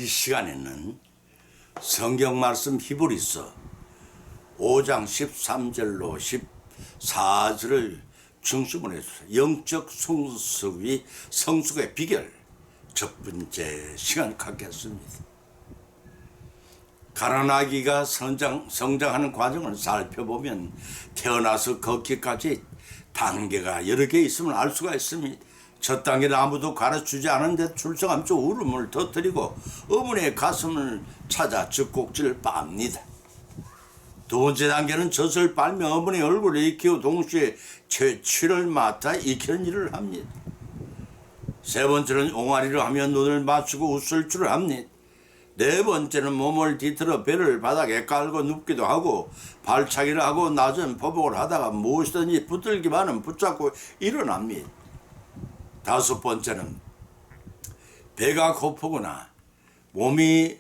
시간에는 성경 말씀 히브리서 5장 13절로 14절을 중심으로 해서 영적 성숙의 비결 첫 번째 시간 갖겠습니다. 가난아기가 성장하는 과정을 살펴보면 태어나서 걷기까지 단계가 여러 개 있음을 알 수가 있습니다. 첫 단계는 아무도 가르치지 않은데 출생하면서 울음을 터뜨리고 어머니의 가슴을 찾아 젖꼭지를 빱니다. 두 번째 단계는 젖을 빨며 어머니 얼굴을 익히고 동시에 채취를 맡아 익히는 일을 합니다. 세 번째는 옹알이를 하며 눈을 맞추고 웃을 줄을 합니다. 네 번째는 몸을 뒤틀어 배를 바닥에 깔고 눕기도 하고 발차기를 하고 낮은 포복을 하다가 무엇이든지 붙들기만은 붙잡고 일어납니다. 다섯 번째는 배가 고프거나 몸이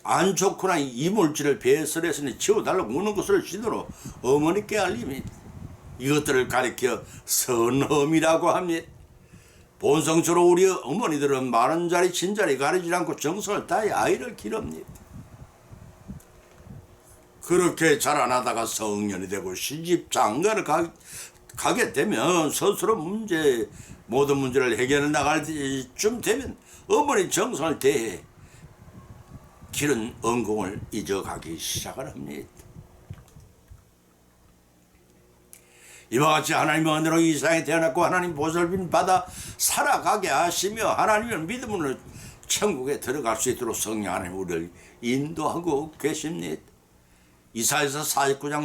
안 좋거나 이물질을 배설해서 치워달라고 우는 것을 신호로 어머니께 알립니다. 이것들을 가리켜 선험이라고 합니다. 본성적으로 우리 어머니들은 많은 자리 친자리 가리지 않고 정성을 다해 아이를 기릅니다. 그렇게 자라나다가 성년이 되고 시집 장가를 가게 되면 스스로 모든 문제를 해결해 나갈 때쯤 되면 어머니 정성을 대해 기른 은공을 잊어가기 시작을 합니다. 이와 같이 하나님의 은혜로 이 세상에 태어났고 하나님 보살핌 받아 살아가게 하시며 하나님을 믿음으로 천국에 들어갈 수 있도록 성령 하나님 우리를 인도하고 계십니다. 이사야서 49장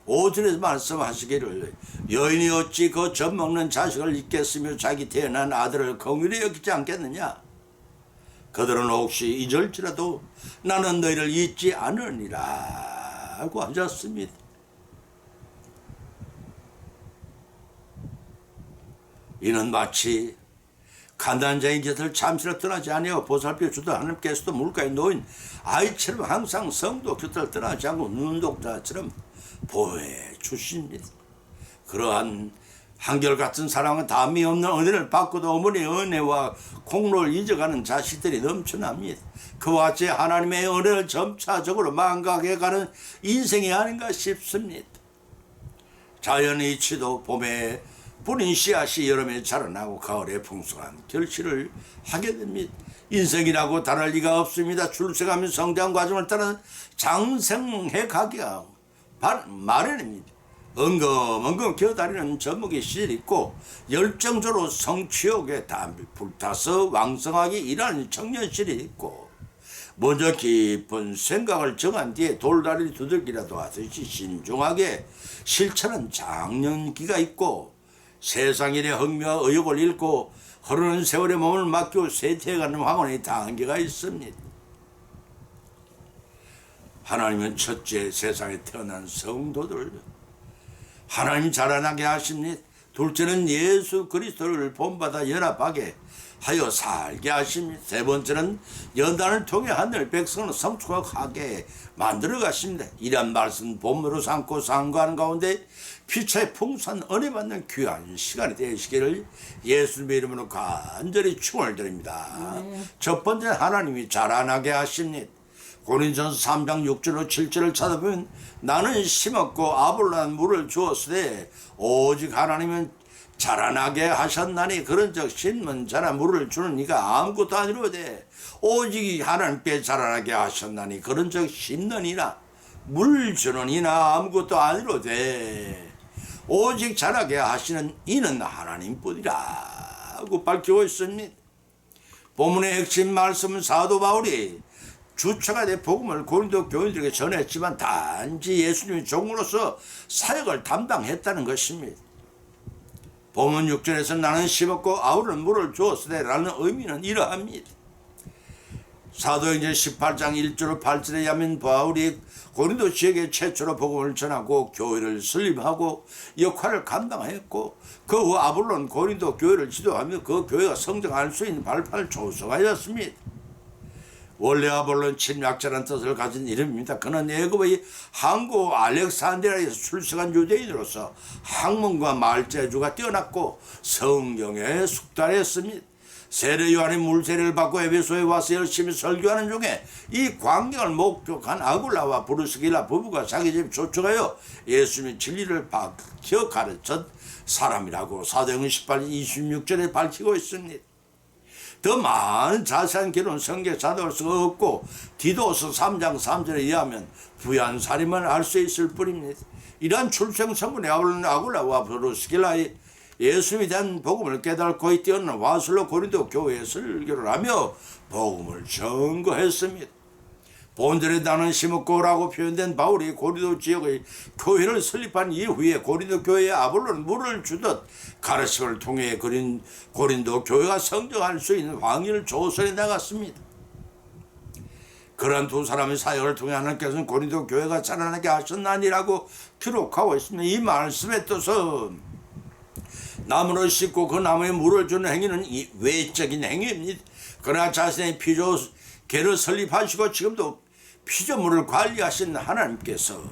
15절에서 말씀하시기를 여인이 어찌 그 젖 먹는 자식을 잊겠으며 자기 태어난 아들을 긍휼히 여기지 않겠느냐. 그들은 혹시 잊을지라도 나는 너희를 잊지 않으니라 하고 하셨습니다. 이는 마치 가난한 자의 곁을 잠시나 떠나지 아니하고 보살펴 주던 하나님께서도 물가에 놓인 아이처럼 항상 성도 곁을 떠나지 않고 눈독자처럼 보호해 주십니다. 그러한 한결같은 사랑은 담이 없는 은혜를 받고도 어머니의 은혜와 공로를 잊어가는 자식들이 넘쳐납니다. 그와 같이 하나님의 은혜를 점차적으로 망각해가는 인생이 아닌가 싶습니다. 자연의 이치도 봄에 뿌린 씨앗이 여름에 자라나고 가을에 풍성한 결실을 하게 됩니다. 인생이라고 다를 리가 없습니다. 출생하며 성장 과정을 따라 장생해 가기가 마련입니다. 엉금엉금 기어다니는 젖먹이 시절이 있고 열정적으로 성취욕에 불타서 왕성하게 일하는 청년실이 있고 먼저 깊은 생각을 정한 뒤에 돌다리 두들기라도 하듯이 신중하게 실천한 장년기가 있고 세상일의 흥미와 의욕을 잃고 흐르는 세월에 몸을 맡기고 쇠퇴해가는 황혼의 단계가 있습니다. 하나님은 첫째 세상에 태어난 성도들 하나님 자라나게 하십니다. 둘째는 예수 그리스도를 본받아 연합하게 하여 살게 하십니다. 세 번째는 연단을 통해 하늘 백성을 성숙하게 만들어 가십니다. 이런 말씀 본으로 삼고 상고하는 가운데 피차에 풍성한 은혜 받는 귀한 시간이 되시기를 예수님의 이름으로 간절히 축원드립니다. 첫 번째 하나님이 자라나게 하십니다. 고린도전서 3장 6절로 7절을 찾아보면 나는 심었고 아볼로는 물을 주었으되 오직 하나님은 자라나게 하셨나니 그런즉 심은 자라 물을 주는 이가 아무것도 아니로되 오직 하나님께 자라나게 하셨나니 그런즉 심느니라 물 주는 이나 아무것도 아니로되 오직 자라게 하시는 이는 하나님뿐이라 하고 밝히고 있습니다. 본문의 핵심 말씀은 사도 바울이 주체가 된 복음을 고린도 교인들에게 전했지만 단지 예수님의 종으로서 사역을 담당했다는 것입니다. 본문 6절에서 나는 심었고 아울은 물을 주었으되 라는 의미는 이러합니다. 사도행전 18장 1절로 8절에 의하면 바울이 고린도 지역에 최초로 복음을 전하고 교회를 설립하고 역할을 감당했고 그 후 아볼로는 고린도 교회를 지도하며 그 교회가 성장할 수 있는 발판을 조성하였습니다. 원래 아볼로는 침략자라는 뜻을 가진 이름입니다. 그는 애굽의 항구 알렉산드리아에서 출생한 유대인으로서 학문과 말재주가 뛰어났고 성경에 숙달했습니다. 세례 요한이 물세례를 받고 에베소에 와서 열심히 설교하는 중에 이 광경을 목격한 아굴라와 브루스길라 부부가 자기 집 초청하여 예수님의 진리를 밝혀 가르쳤 사람이라고 사도행전 18장 26절에 밝히고 있습니다. 더 많은 자세한 기록은 성경에 찾아올 수가 없고 디도서 3장 3절에 의하면 부유한 사람만 알 수 있을 뿐입니다. 이러한 출생 성분의 아굴라와 브루스길라의 예수님에 대한 복음을 깨닫고 뛰어난 와슬로 고린도 교회에 설교를 하며 복음을 전거했습니다. 본절에 나는 심었고라고 표현된 바울이 고린도 지역의 교회를 설립한 이후에 고린도 교회에 아볼로는 물을 주듯 가르침을 통해 고린도 교회가 성장할 수 있는 확률을 조성해 나갔습니다. 그런 두 사람의 사역을 통해 하나님께서는 고린도 교회가 자라나게 하셨나니라고 기록하고 있습니다. 이 말씀의 뜻은 나무를 심고 그 나무에 물을 주는 행위는 외적인 행위입니다. 그러나 자신의 피조계를 설립하시고 지금도 피조물을 관리하신 하나님께서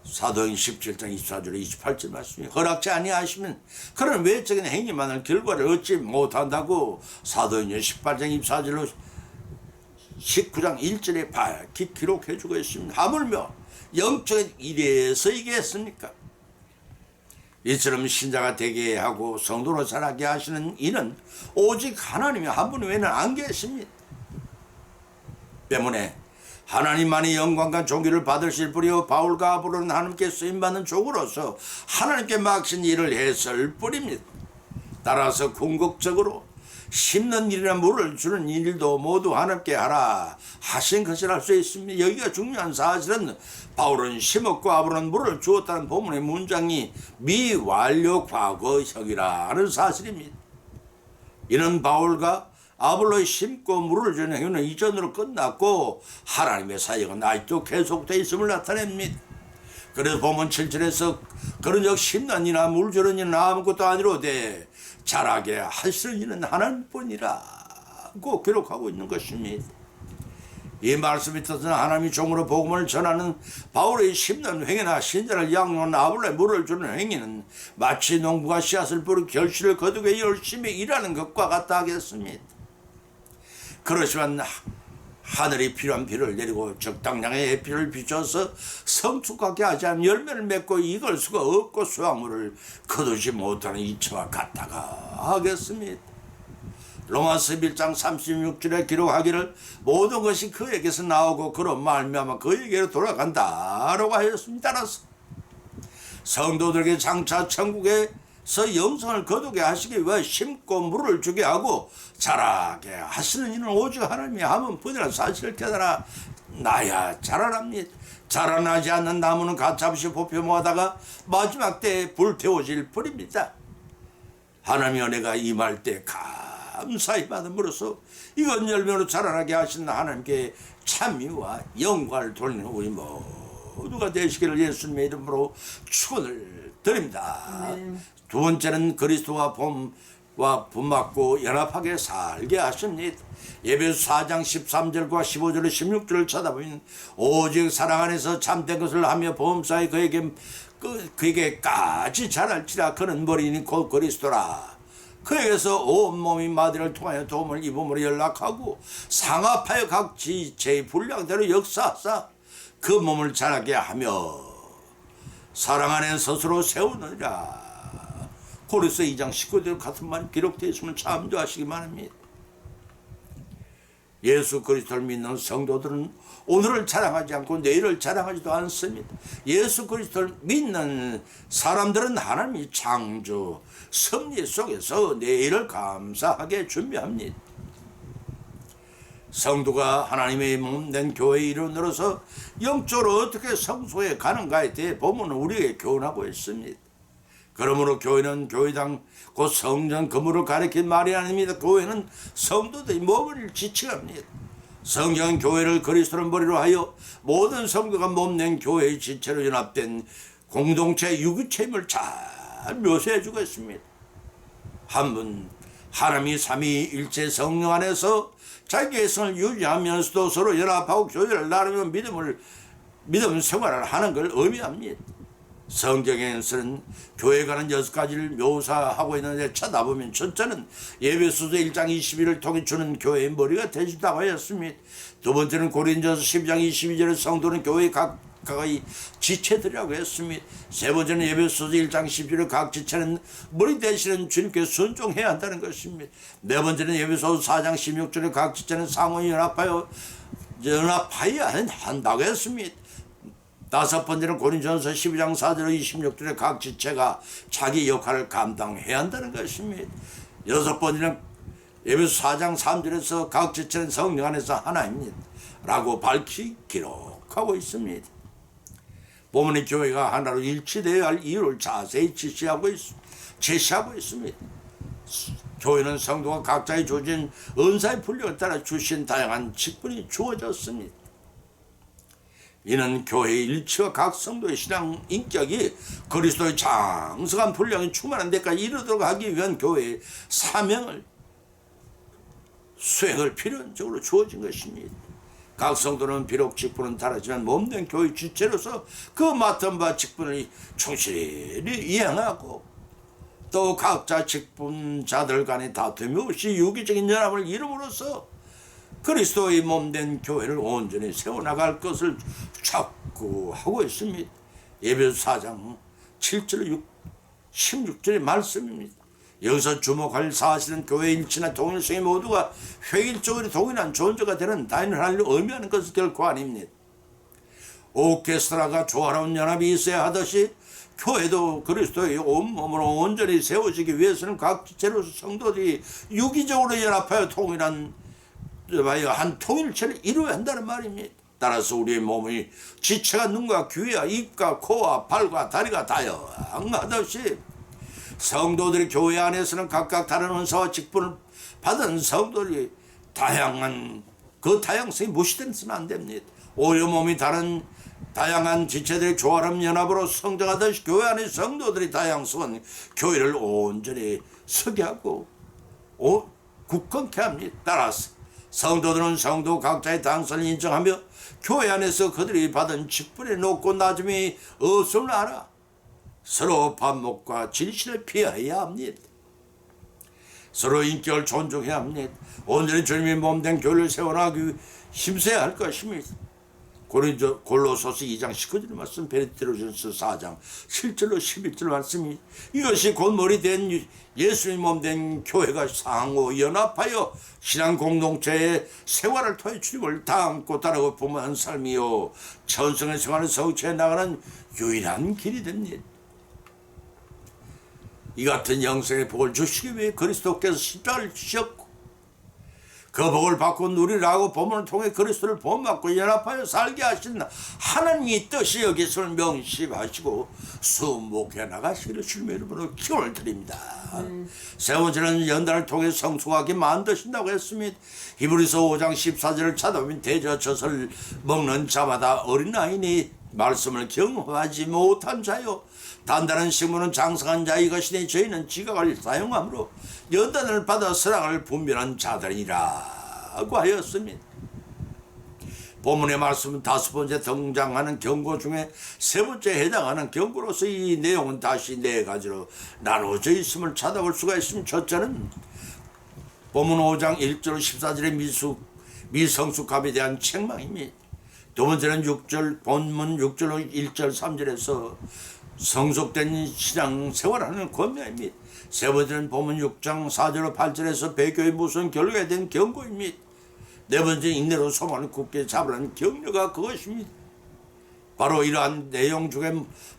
사도행전 17장 24절에 28절 말씀이 허락지 아니하시면 그런 외적인 행위만을 결과를 얻지 못한다고 사도행전 18장 24절로 19장 1절에 밝히 기록해 주고 있습니다. 하물며 영적인 일에서 이겠습니까? 이처럼 신자가 되게 하고 성도로 자라게 하시는 이는 오직 하나님이 한 분 외에는 안 계십니다. 때문에 하나님만이 영광과 존귀를 받으실 뿐이요 바울과 아볼로는 하나님께 쓰임받는 종으로서 하나님께 맡긴 일을 했을 뿐입니다. 따라서 궁극적으로 심는 일이나 물을 주는 일도 모두 하나님께 하라 하신 것을 알 수 있습니다. 여기가 중요한 사실은 바울은 심었고 아볼로는 물을 주었다는 본문의 문장이 미완료 과거형이라는 사실입니다. 이는 바울과 아볼로의 심고 물을 주는 행위는 이전으로 끝났고 하나님의 사역은 아직도 계속되어 있음을 나타냅니다. 그래서 본문 7절에서 그런 적 심는 이나 물 주는 이는 아무것도 아니로되 자라게 하시는 이는 하나님뿐이라고 기록하고 있는 것입니다. 이 말씀이 뜻은 하나님이 종으로 복음을 전하는 바울의 심는 행위나 신자를 양육하는 아볼로의 물을 주는 행위는 마치 농부가 씨앗을 뿌리고 결실을 거두기 위해 열심히 일하는 것과 같다 하겠습니다. 그렇지만 하늘이 필요한 비를 내리고 적당량의 햇빛을 비춰서 성숙하게 하지 않으면 열매를 맺고 익을 수가 없고 수확물을 거두지 못하는 이치와 같다가 하겠습니다. 로마서 11장 36절에 기록하기를 모든 것이 그에게서 나오고 그로 말미암아 그에게로 돌아간다라고 하였습니다. 따라서 성도들에게 장차 천국에서 영생을 거두게 하시기 위해 심고 물을 주게 하고 자라게 하시는 이는 오직 하나님이 하면 뿐이라는 사실을 깨달아 나야 자라납니다. 자라나지 않는 나무는 가차없이 뽑혀 모아다가 마지막 때에 불태워질 뿐입니다. 하나님의 은혜가 임할 때 감사히 받음으로써 이건 열매로 자라나게 하신 하나님께 찬미와 영광을 돌리는 우리 모두가 되시기를 예수님의 이름으로 축원을 드립니다. 두 번째는 그리스도와 본받고 연합하게 살게 하십니다. 에베소 4장 13절과 15절 16절을 쳐다보면 오직 사랑 안에서 참된 것을 하며 범사에 그에게까지 자랄지라. 그는 머리니 곧 그리스도라. 그에게서 온몸이 마디를 통하여 도움을 입음으로 연락하고 상합하여 각 지체의 분량대로 역사하사 그 몸을 자라게 하며 사랑 안에 스스로 세우느니라. 고린도서 2장 19절 같은 말이 기록되어 있으면 참조하시기 바랍니다. 예수 그리스도를 믿는 성도들은 오늘을 자랑하지 않고 내일을 자랑하지도 않습니다. 예수 그리스도를 믿는 사람들은 하나님이 창조 섭리 속에서 내일을 감사하게 준비합니다. 성도가 하나님의 몸된 교회의 일원으로서 영적으로 어떻게 성소에 가는가에 대해 본문은 우리에게 교훈하고 있습니다. 그러므로 교회는 교회당 곧 성전 건물을 가리킨 말이 아닙니다. 교회는 성도들의 몸을 지칭합니다. 성경은 교회를 그리스도를 머리로 하여 모든 성도가 몸낸 교회의 지체로 연합된 공동체 유기체임을 잘 묘사해 주고 있습니다. 한 분 하나님이 삼위일체 성령 안에서 자기의 성을 유지하면서도 서로 연합하고 교회를 나누며 믿음 생활을 하는 걸 의미합니다. 성경에서는 교회에 관한 6가지를 묘사하고 있는데 쳐다보면 첫째는 에베소서 1장 21을 통해 주는 교회의 머리가 되시다고 하였습니다. 두 번째는 고린도서 12장 22절에 성도는 교회의 각각의 지체들이라고 했습니다. 세 번째는 에베소서 1장 10절에 각 지체는 머리 되시는 주님께 순종해야 한다는 것입니다. 네 번째는 에베소서 4장 16절에 각 지체는 상호 연합하여야 한다고 했습니다. 다섯 번째는 고린도전서 12장 4절 26절에 각 지체가 자기 역할을 감당해야 한다는 것입니다. 여섯 번째는 에베소 4장 3절에서 각 지체는 성령 안에서 하나입니다 라고 밝히 기록하고 있습니다. 본문의 교회가 하나로 일치되어야 할 이유를 자세히 제시하고 있습니다. 교회는 성도가 각자의 주어진 은사의 분량에 따라 주신 다양한 직분이 주어졌습니다. 이는 교회의 일치와 각 성도의 신앙 인격이 그리스도의 장성한 분량이 충만한 데까지 이르도록 하기 위한 교회의 사명을 수행을 필연적으로 주어진 것입니다. 각 성도는 비록 직분은 다르지만 몸된 교회 주체로서 그 맡은 바 직분을 충실히 이행하고 또 각자 직분자들 간의 다툼이 없이 유기적인 연합을 이룸으로써 그리스도의 몸된 교회를 온전히 세워나갈 것을 촉구하고 있습니다. 에베소 4장 7절 16절의 말씀입니다. 여기서 주목할 사실은 교회 일치나 동일성이 모두가 획일적으로 동일한 존재가 되는 다이너를 의미하는 것은 결코 아닙니다. 오케스트라가 조화로운 연합이 있어야 하듯이 교회도 그리스도의 온몸으로 온전히 세워지기 위해서는 각 지체로서 성도들이 유기적으로 연합하여 통일한 한 통일체를 이루어야 한다는 말입니다. 따라서 우리의 몸의 지체가 눈과 귀와 입과 코와 발과 다리가 다양하듯이 성도들이 교회 안에서는 각각 다른 은사와 직분을 받은 성도들이 다양한 그 다양성이 무시되서는 안 됩니다. 오히려 몸이 다른 다양한 지체들의 조화로운 연합으로 성장하듯이 교회 안의 성도들의 다양성은 교회를 온전히 서게 하고 굳건케 합니다. 따라서 성도들은 성도 각자의 당선을 인정하며 교회 안에서 그들이 받은 직분의 높고 낮음이 없음을 알아 서로 반목과 진실을 피해야 합니다. 서로 인격을 존중해야 합니다. 온전히 주님의 몸된 교회를 세워나가기 힘써야 할 것입니다. 골로소서 2장 19절 말씀, 베드로전서 4장 7절로 11절 말씀이 이것이 곧 머리 된 예수님 몸된 교회가 상호 연합하여 신앙 공동체의 생활을 통해 주님을 닮고 따르고 부모하는 삶이요 천성의 생활을 성취해 나가는 유일한 길이 됩니다. 이 같은 영생의 복을 주시기 위해 그리스도께서 십자가를 지셨고 그 복을 받고 누리라고 본문을 통해 그리스도를 본받고 연합하여 살게 하신 하나님의 뜻이 여기서 명심하시고 순복해 나가시기를 주님의 이름으로 기원을 드립니다. 세 번째는 연단을 통해 성숙하게 만드신다고 했습니다. 히브리서 5장 14절을 찾아보면 대저젖을 먹는 자마다 어린아이니 말씀을 경험하지 못한 자요 단단한 식물은 장성한 자 이것이니 저희는 지각을 사용함으로 연단을 받아 선악을 분별한 자들이라고 하였습니다. 본문의 말씀은 다섯 번째 등장하는 경고 중에 세 번째 해당하는 경고로서 이 내용은 다시 네 가지로 나누어져 있음을 찾아볼 수가 있습니다. 첫째는 본문 5장 1절 14절의 미성숙함에 대한 책망입니다. 두 번째는 6절 본문 6절 1절 3절에서 성숙된 신앙 생활하는 권면입니다. 세 번째는 본문 6장 4절 8절에서 배교의 무슨 결과에 대한 경고입니다. 네 번째 인내로 소망을 굳게 잡으라는 격려가 그것입니다. 바로 이러한 내용 중에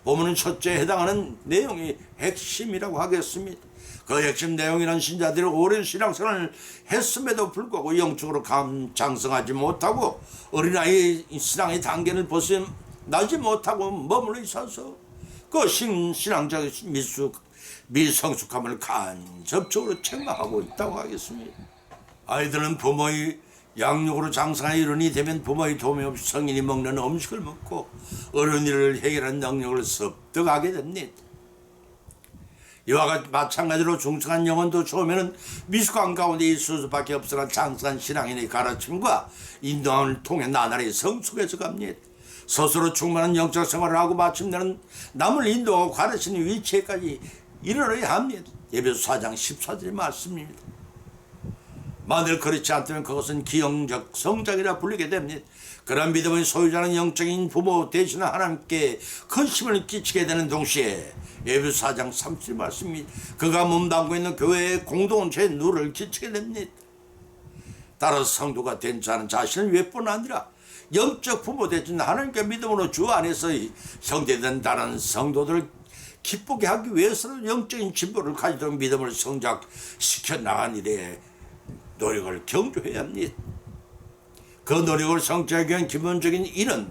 본문은 첫째에 해당하는 내용이 핵심이라고 하겠습니다. 그 핵심 내용이란 신자들이 오랜 신앙생활을 했음에도 불구하고 영적으로 장성하지 못하고 어린아이 신앙의 단계를 벗어나지 못하고 머물러 있어서 그 신앙적 미성숙함을 간접적으로 책망하고 있다고 하겠습니다. 아이들은 부모의 양육으로 장성한 어른이 되면 부모의 도움이 없이 성인이 먹는 음식을 먹고 어려운 일을 해결하는 능력을 습득하게 됩니다. 이와 마찬가지로 중성한 영혼도 처음에는 미숙한 가운데 있을 수밖에 없으나 장성한 신앙인의 가르침과 인도함을 통해 나날이 성숙해져 갑니다. 스스로 충만한 영적 생활을 하고 마침내는 남을 인도하고 가르치는 위치에까지 이르러야 합니다. 에베소 4장 14절의 말씀입니다. 만일 그렇지 않다면 그것은 기형적 성장이라 불리게 됩니다. 그런 믿음의 소유자는 영적인 부모 되시는 하나님께 큰 힘을 끼치게 되는 동시에 에베소 4장 30절 말씀입니다. 그가 몸담고 있는 교회의 공동체에 누를 끼치게 됩니다. 따라서 성도가 된 자는 자신을 위해뿐 아니라 영적 부모 되신 하나님께 믿음으로 주 안에서 형제된 다른 성도들을 기쁘게 하기 위해서는 영적인 진보를 가지도록 믿음을 성장시켜 나간 일에 노력을 경주해야 합니다. 그 노력을 성취하기 위한 기본적인 일은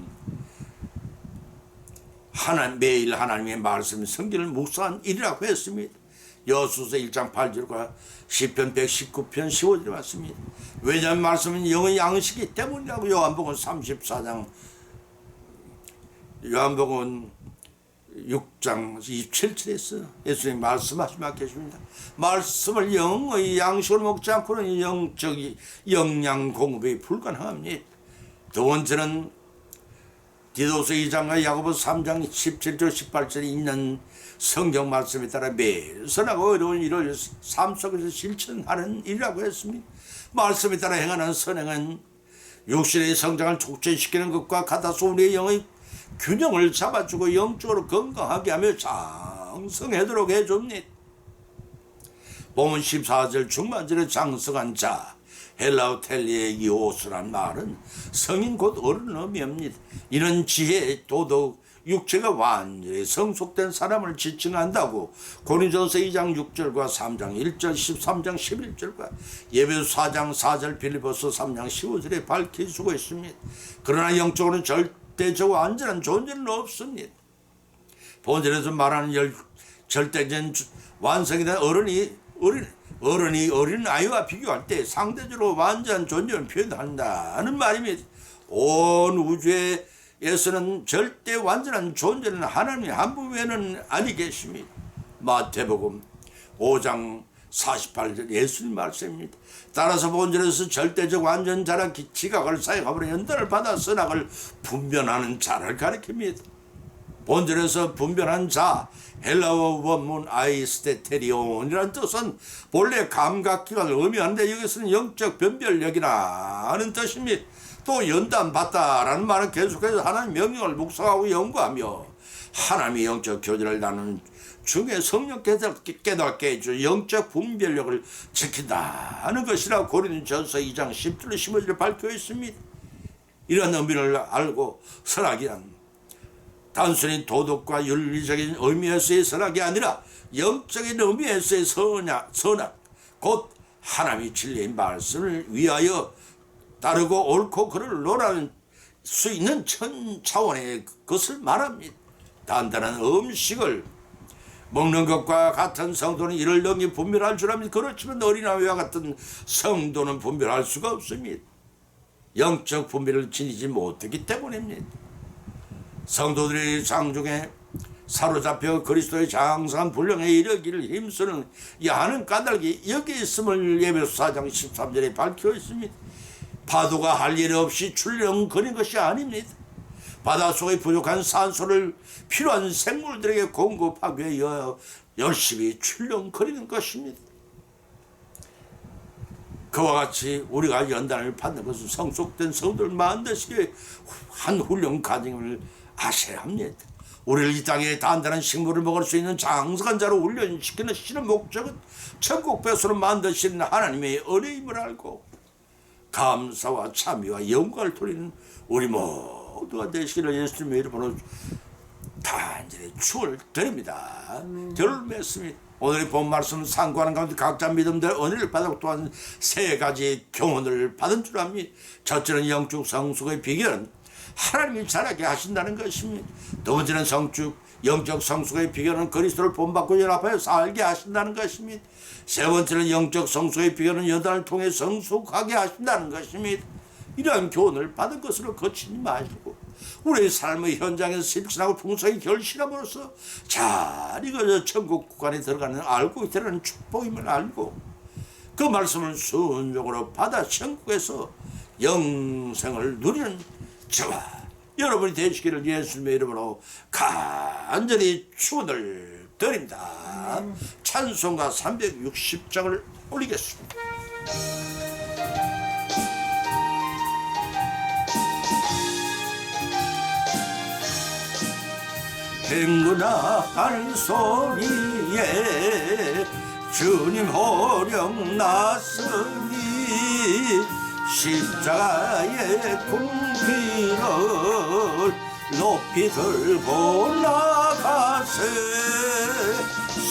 매일 하나님의 말씀 성경을 묵상한 일이라고 했습니다. 여호수아서 1장 8절과 시편 119편 15절에 왔습니다. 왜냐하면 말씀은 영의 양식이기 때문이라고 요한복음 34장 요한복음 6장 27절에서 예수님 말씀하시면 계십니다. 말씀을 영의 양식으로 먹지 않고는 영적 영양 공급이 불가능합니다. 두 번째는 디도서 2장과 야고보서 3장 17절 18절에 있는 성경 말씀에 따라 매일 선하고 어려운 일을 삶 속에서 실천하는 일이라고 했습니다. 말씀에 따라 행하는 선행은 육신의 성장을 촉진시키는 것과 같아서 우리의 영의 균형을 잡아주고 영적으로 건강하게 하며 장성하도록 해줍니다. 본문 14절 중반절에 장성한 자 헬라어 텔리의 이오스란 말은 성인 곧 어른 의미입니다. 이는 지혜, 도덕, 육체가 완전히 성숙된 사람을 지칭한다고 고린도서 2장 6절과 3장 1절 13장 11절과 에베소 4장 4절 빌립보서 3장 15절에 밝혀주고 있습니다. 그러나 영적으로는 절대적 완전한 존재는 없습니다. 본절에서 말하는 절대적인 완성이 된 어른이 어린 아이와 비교할 때 상대적으로 완전한 존재를 표현한다는 말입니다. 온 우주에서는 절대 완전한 존재는 하나님 한 분 외에는 아니 계십니다. 마태복음 5장 48절 예수님 말씀입니다. 따라서 본절에서 절대적 완전자라 지각을 사용하므로 연단을 받아 선악을 분별하는 자를 가리킵니다. 본절에서 분별한 자 헬라어 원문 아이스테테리온이라는 뜻은 본래 감각기관을 의미하는데 여기서는 영적 변별력이라는 뜻입니다. 또 연단받다라는 말은 계속해서 하나님 명령을 묵상하고 연구하며 하나님의 영적 교제를 나누는 중에 성령께서 깨닫게 해주 영적 분별력을 지킨다는 것이라 고린도전서 2장 10절 15절에 밝혀 있습니다. 이런 의미를 알고 선악이란 단순히 도덕과 윤리적인 의미에서의 선악이 아니라 영적인 의미에서의 선악 곧 하나님의 진리의 말씀을 위하여 따르고 옳고 그를 논할 수 있는 천 차원의 것을 말합니다. 단단한 음식을 먹는 것과 같은 성도는 이를 능히 분별할 줄 압니다. 그렇지만 어린아이와 같은 성도는 분별할 수가 없습니다. 영적 분별을 지니지 못했기 때문입니다. 성도들이 장중에 사로잡혀 그리스도의 장성한 분량에 이르기를 힘쓰는 야하는 까닭이 여기 있음을 에베소 4장 13절에 밝혀 있습니다. 파도가 할 일 없이 출렁거리는 것이 아닙니다. 바닷속에 부족한 산소를 필요한 생물들에게 공급하기 위하여 열심히 출렁거리는 것입니다. 그와 같이 우리가 연단을 받는 것은 성숙된 성도를 만드시기에 한 훌륭한 과정을 아셔야 합니다. 우리를 이 땅에 단단한 식물을 먹을 수 있는 장성한 자로 훈련시키는 신의 목적은 천국 배수로 만드시는 하나님의 은혜임을 알고 감사와 참여와 영광을 돌리는 우리 모두가 되시기를 예수님의 이름으로 단절히 축원드립니다. 결을 맺습니다. 오늘의 본 말씀은 상고하는 가운데 각자 믿음대로 은혜를 받았고 또한 세 가지 교훈을 받은 줄 압니다. 첫째는 영적 성숙의 비결은 하나님이 자라게 하신다는 것입니다. 두 번째는 영적 성숙의 비결은 그리스도를 본받고 연합하여 살게 하신다는 것입니다. 세 번째는 영적 성숙의 비결은 연단을 통해 성숙하게 하신다는 것입니다. 이러한 교훈을 받은 것으로 거치지 마시고 우리의 삶의 현장에서 실천하고 풍성히 결실함으로써 잘 이거저 천국 국간에 들어가는 알고 있다는 축복임을 알고 그 말씀을 순종으로 받아 천국에서 영생을 누리는 저와 여러분이 되시기를 예수님의 이름으로 간절히 축원을 드립니다. 찬송가 360장을 올리겠습니다. 뱅그나는 소리에 주님 호령 났으니 십자가의 궁기를 높이 들고 나가세.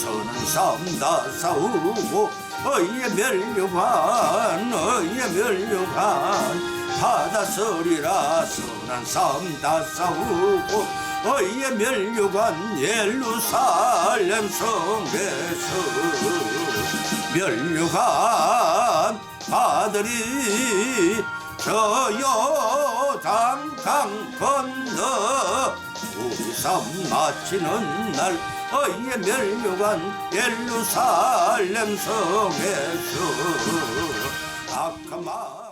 선한 삶 다 싸우고 의의 멸류관 받아서리라. 선한 삶 다 싸우고 의의 멸류관 예루살렘 성에서 멸류관 아들이 저 요단 강 건너 우리 삶 마치는 날 의의 멸류관 예루살렘 성에서 악한 마